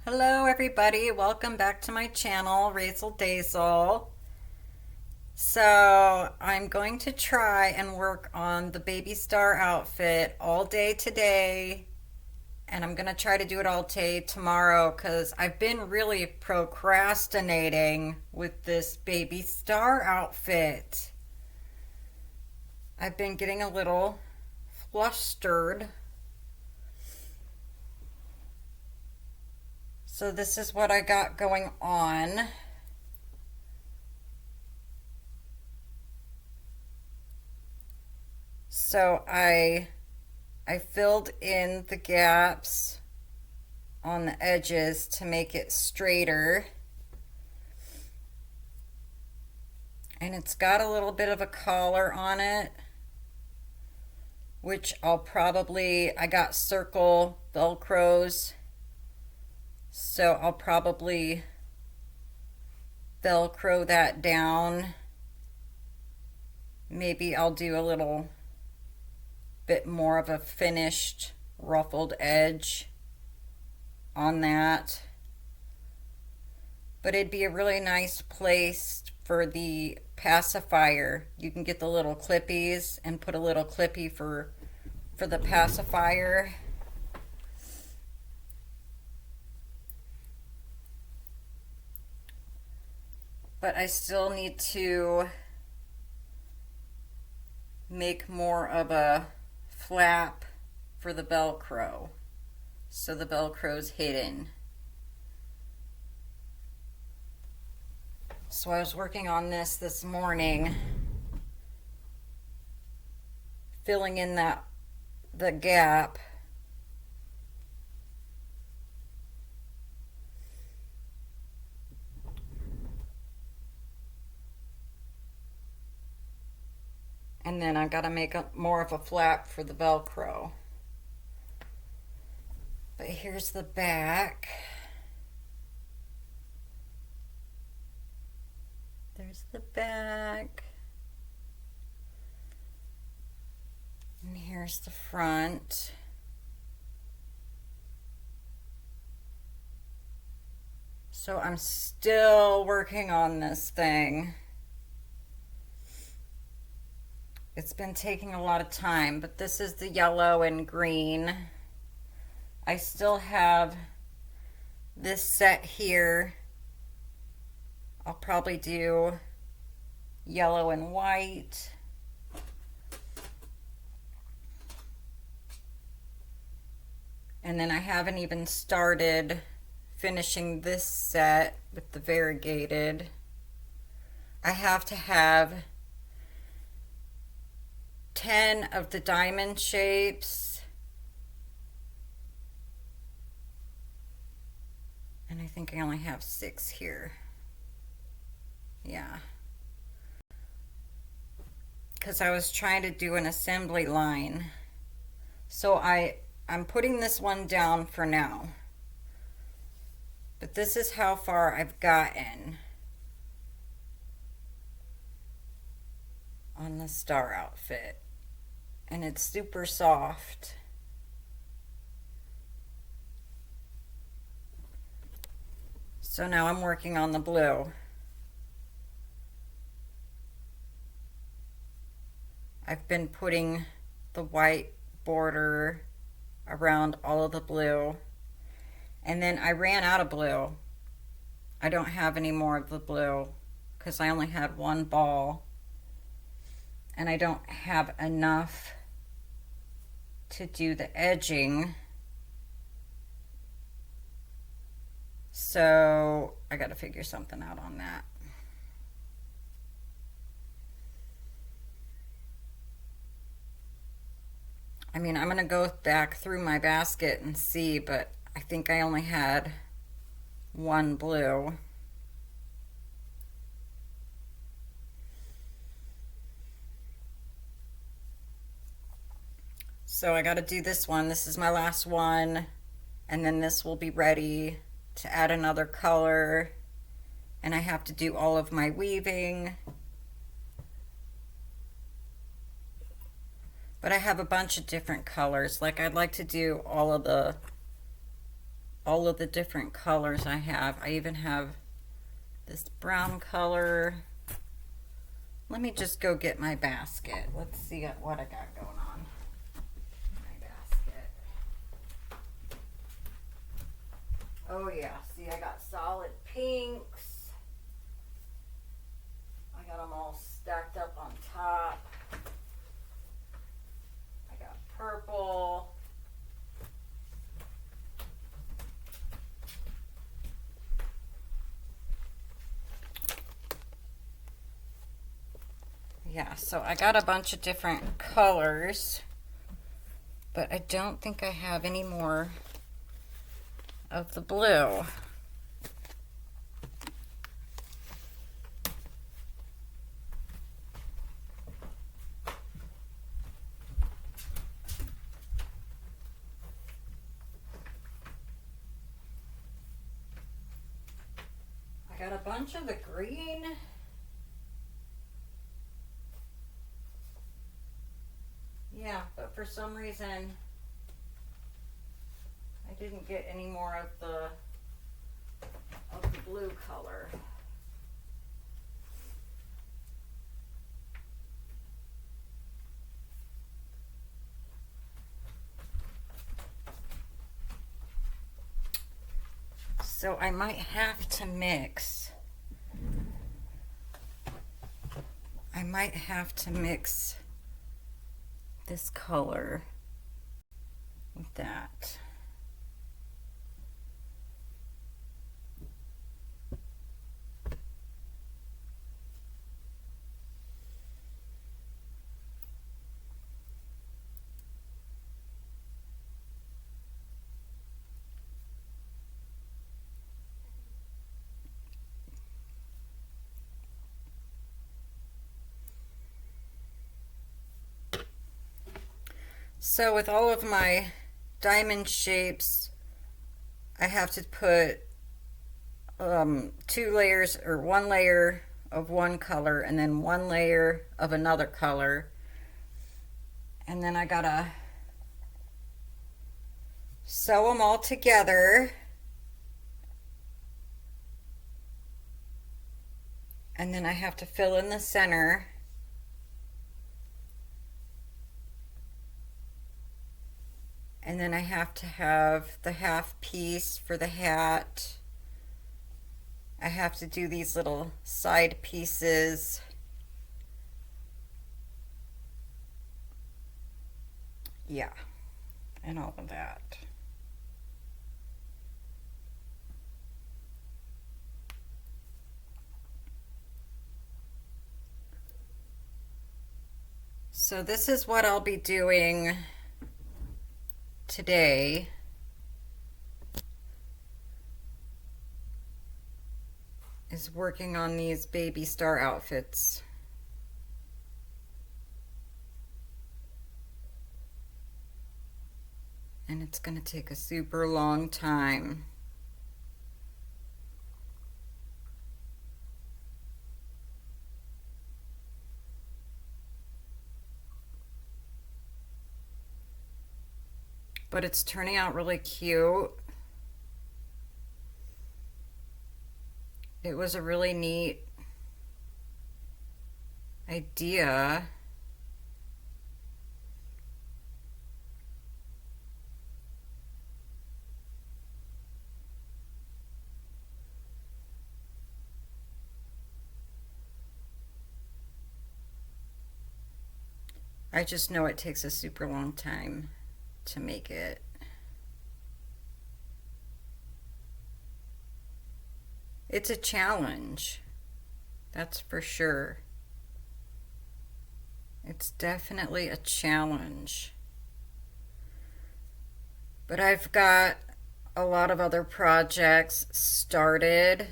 Hello everybody, welcome back to my channel, Razel Dazel. So I'm going to try and work on the baby star outfit all day today, and I'm going to try to do it all day tomorrow because I've been really procrastinating with this baby star outfit. I've been getting a little flustered. So this is what I got going on. So I filled in the gaps on the edges to make it straighter. And it's got a little bit of a collar on it, which I got circle Velcros, so I'll probably Velcro that down. Maybe I'll do a little bit more of a finished ruffled edge on that. But it'd be a really nice place for the pacifier. You can get the little clippies and put a little clippy for the pacifier. But I still need to make more of a flap for the Velcro, so the Velcro's hidden. So I was working on this morning, filling in the gap. And then I gotta make more of a flap for the Velcro. But here's the back. There's the back. And here's the front. So I'm still working on this thing. It's been taking a lot of time, but this is the yellow and green. I still have this set here. I'll probably do yellow and white. And then I haven't even started finishing this set with the variegated. I have to have 10 of the diamond shapes, and I think I only have 6 here. Yeah, because I was trying to do an assembly line. So I'm putting this one down for now, but this is how far I've gotten on the star outfit. And it's super soft. So now I'm working on the blue. I've been putting the white border around all of the blue. And then I ran out of blue. I don't have any more of the blue because I only had one ball. And I don't have enough to do the edging. So I got to figure something out on that. I mean, I'm going to go back through my basket and see, but I think I only had one blue. So I got to do this one. This is my last one. And then this will be ready to add another color. And I have to do all of my weaving. But I have a bunch of different colors. Like I'd like to do all of the all of the different colors I have. I even have this brown color. Let me just go get my basket. Let's see what I got going on. My basket. Oh yeah, see, I got solid pinks. I got them all stacked up on top. I got purple. Yeah, so I got a bunch of different colors, but I don't think I have any more of the blue. I got a bunch of the green. Yeah, but for some reason I didn't get any more of the blue color. So I might have to mix. I might have to mix this color with that. So with all of my diamond shapes, I have to put 2 layers or 1 layer of one color and then 1 layer of another color. And then I gotta sew them all together. And then I have to fill in the center. And then I have to have the half piece for the hat. I have to do these little side pieces. Yeah, and all of that. So this is what I'll be doing today. Is working on these baby star outfits. And it's going to take a super long time. But it's turning out really cute. It was a really neat idea. I just know it takes a super long time to make it. It's a challenge, that's for sure. It's definitely a challenge. But I've got a lot of other projects started.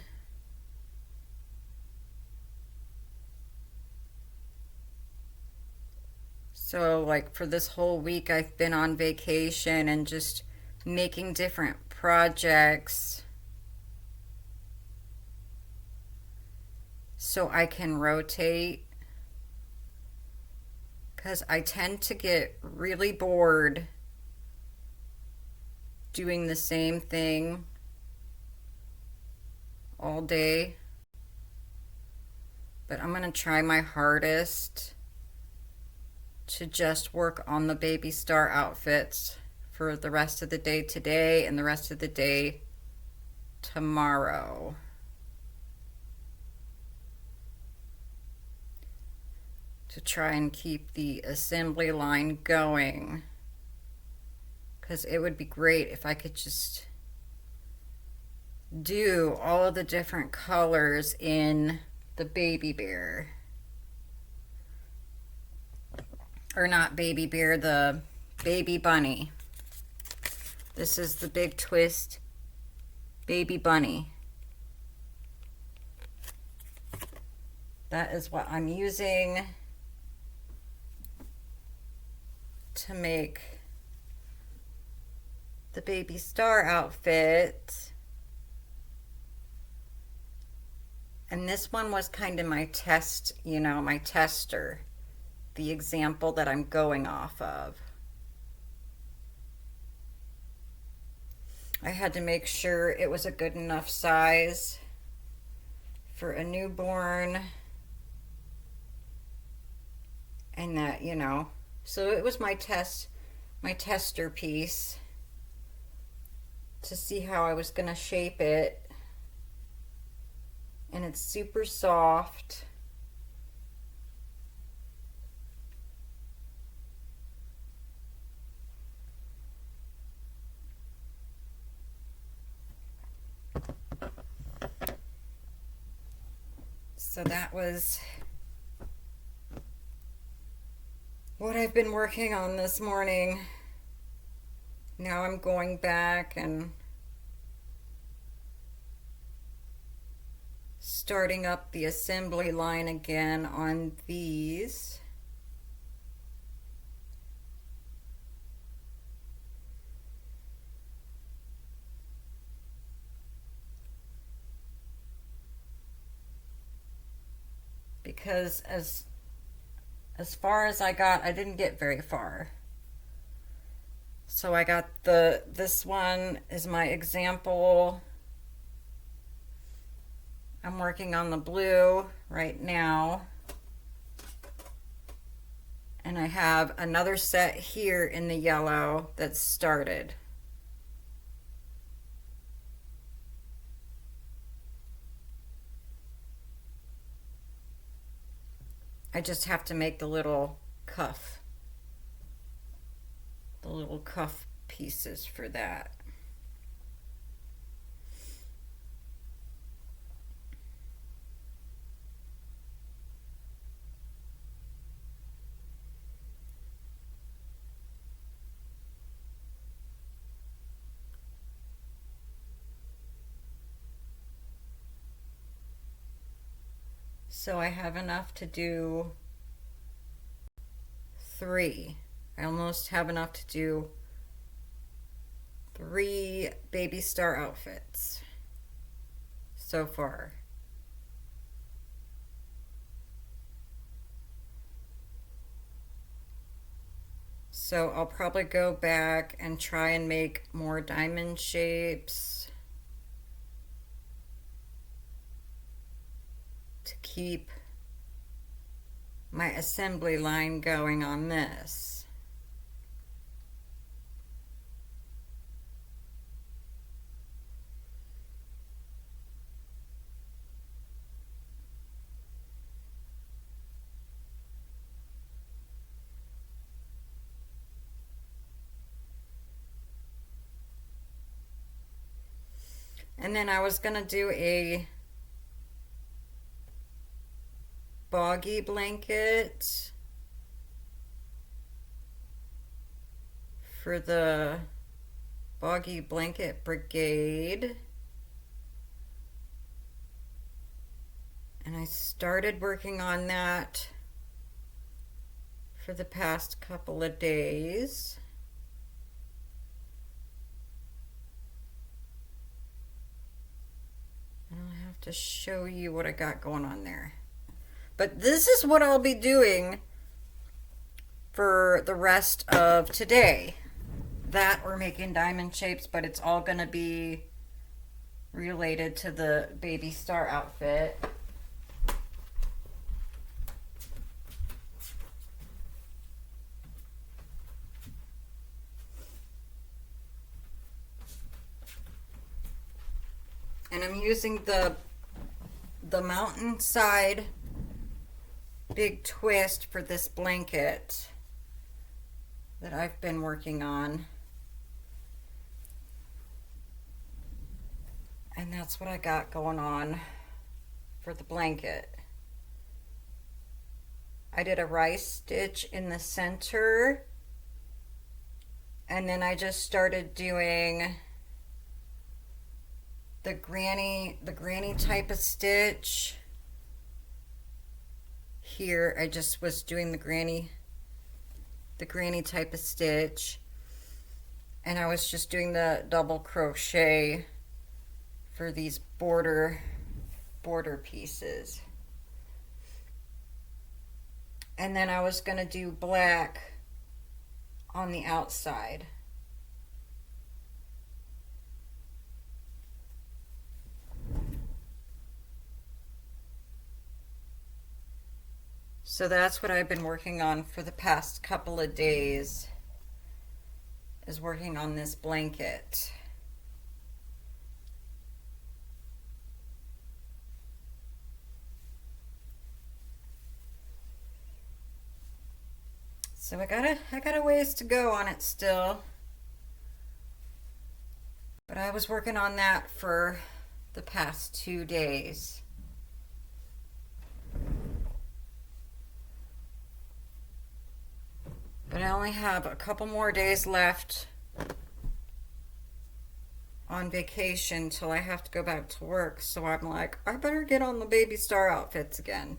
So like for this whole week I've been on vacation and just making different projects so I can rotate, because I tend to get really bored doing the same thing all day, but I'm going to try my hardest to just work on the baby star outfits for the rest of the day today and the rest of the day tomorrow. To try and keep the assembly line going, because it would be great if I could just do all of the different colors in the baby bear. Or not baby bear, the baby bunny. This is the Big Twist baby bunny. That is what I'm using to make the baby star outfit. And this one was kind of my test, you know, my tester, the example that I'm going off of. I had to make sure it was a good enough size for a newborn, and that, you know, so it was my tester piece to see how I was going to shape it. And it's super soft. So that was what I've been working on this morning. Now I'm going back and starting up the assembly line again on these. Because as far as I got, I didn't get very far. So I got this one is my example. I'm working on the blue right now. And I have another set here in the yellow that's started. I just have to make the little cuff pieces for that. So I have enough to do 3. I almost have enough to do 3 baby star outfits so far. So I'll probably go back and try and make more diamond shapes to keep my assembly line going on this. And then I was going to do a boggy blanket for the boggy blanket brigade. And I started working on that for the past couple of days. And I'll have to show you what I got going on there. But this is what I'll be doing for the rest of today. that or making diamond shapes, but it's all going to be related to the baby star outfit. And I'm using the mountainside big twist for this blanket that I've been working on. And that's what I got going on for the blanket. I did a rice stitch in the center, and then I just started doing the granny type of stitch. Here I just was doing the granny type of stitch, and I was just doing the double crochet for these border pieces. And then I was going to do black on the outside. So that's what I've been working on for the past couple of days, is working on this blanket. So I got a ways to go on it still. But I was working on that for the past 2 days. But I only have a couple more days left on vacation till I have to go back to work. So I'm like, I better get on the baby star outfits again.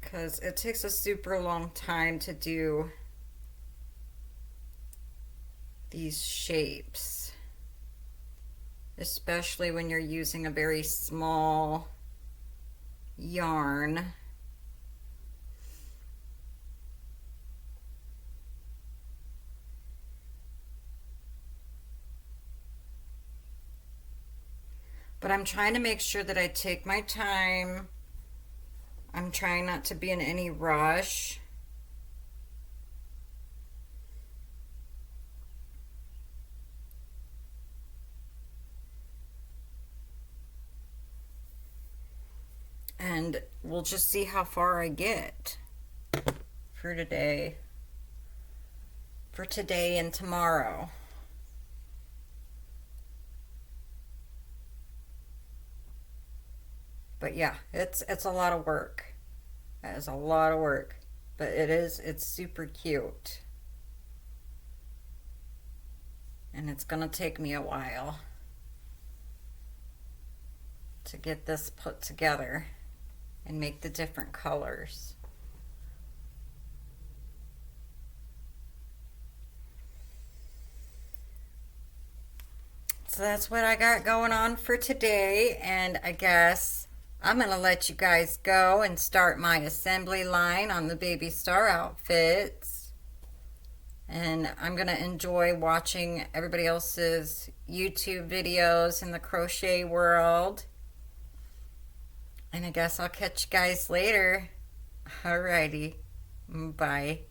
Because it takes a super long time to do these shapes. Especially when you're using a very small yarn. But I'm trying to make sure that I take my time. I'm trying not to be in any rush. And we'll just see how far I get for today. For today and tomorrow. But yeah, it's a lot of work. It is a lot of work. But it's super cute. And it's gonna take me a while to get this put together and make the different colors. So that's what I got going on for today, and I guess I'm going to let you guys go and start my assembly line on the baby star outfits. And I'm going to enjoy watching everybody else's YouTube videos in the crochet world. And I guess I'll catch you guys later. Alrighty. Bye.